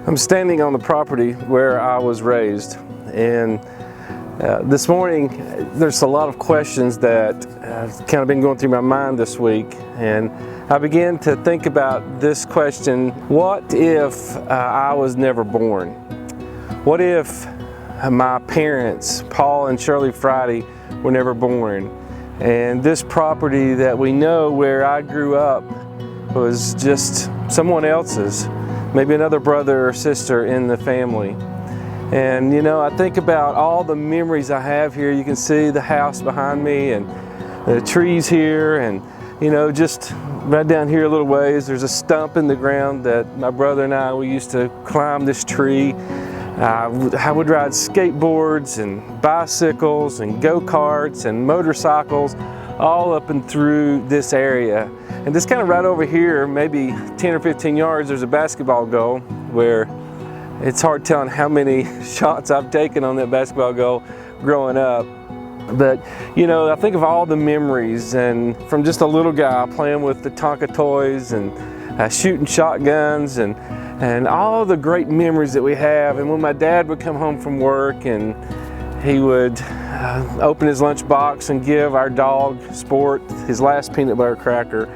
I'm standing on the property where I was raised, and this morning there's a lot of questions that have kind of been going through my mind this week, and I began to think about this question: what if I was never born? What if my parents, Paul and Shirley Friday, were never born, and this property that we know where I grew up was just someone else's, maybe another brother or sister in the family? And you know, I think about all the memories I have here. You can see the house behind me and the trees here, and you know, just right down here a little ways there's a stump in the ground that my brother and we used to climb this tree. I would ride skateboards and bicycles and go-karts and motorcycles all up and through this area. And just kind of right over here, maybe 10 or 15 yards, there's a basketball goal where it's hard telling how many shots I've taken on that basketball goal growing up. But you know, I think of all the memories, and from just a little guy playing with the Tonka toys and shooting shotguns, and all the great memories that we have. And when my dad would come home from work and he would open his lunchbox and give our dog Sport his last peanut butter cracker.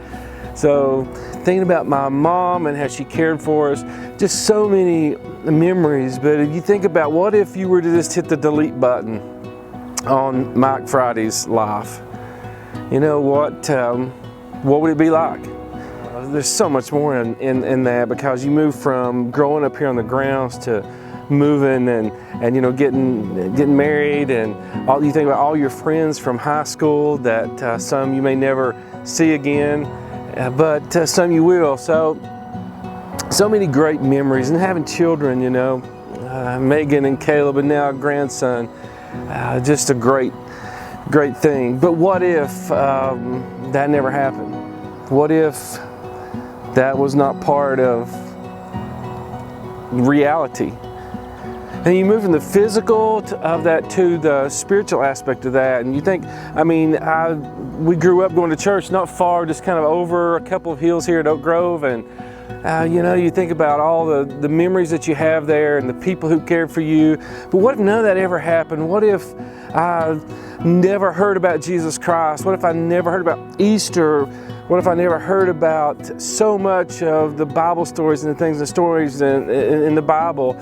So thinking about my mom and how she cared for us, just so many memories. But if you think about, what if you were to just hit the delete button on Mike Friday's life? You know, what would it be like? There's so much more in that, because you move from growing up here on the grounds to moving and you know, getting married, and you think about all your friends from high school that some you may never see again, but some you will. So many great memories, and having children, you know, Megan and Caleb, and now a grandson, just a great thing. But what if that never happened? What if that was not part of reality? And you move from the physical of that to the spiritual aspect of that, and you think, I mean, we grew up going to church not far, just kind of over a couple of hills here at Oak Grove, and you know, you think about all the memories that you have there and the people who cared for you. But what if none of that ever happened? What if I never heard about Jesus Christ? What if I never heard about Easter? What if I never heard about so much of the Bible stories and the things and stories in the Bible,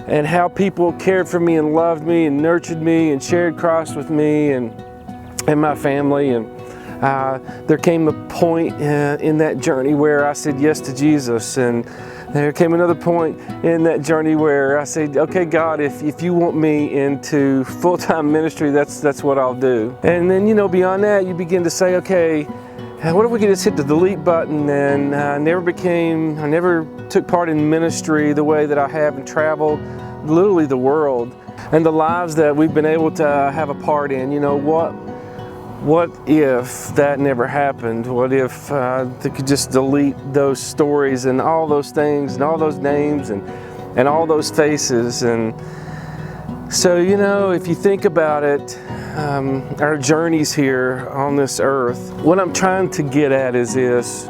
and how people cared for me and loved me and nurtured me and shared Christ with me and my family? And there came a point in that journey where I said yes to Jesus, and there came another point in that journey where I said, okay, God, if you want me into full-time ministry, that's what I'll do. And then, you know, beyond that, you begin to say, okay, what if we could just hit the delete button? And I never took part in ministry the way that I have, and traveled literally the world, and the lives that we've been able to have a part in. You know, what if that never happened? What if they could just delete those stories and all those things and all those names and all those faces? And so, you know, if you think about it, our journeys here on this earth, what I'm trying to get at is this: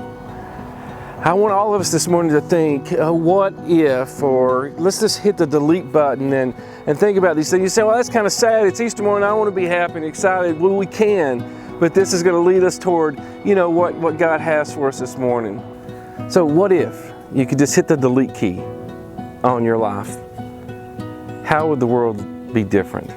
I want all of us this morning to think, what if, or let's just hit the delete button and think about these things. You say, well, that's kind of sad. It's Easter morning. I want to be happy and excited. Well, we can, but this is going to lead us toward, you know, what God has for us this morning. So what if you could just hit the delete key on your life? How would the world be different?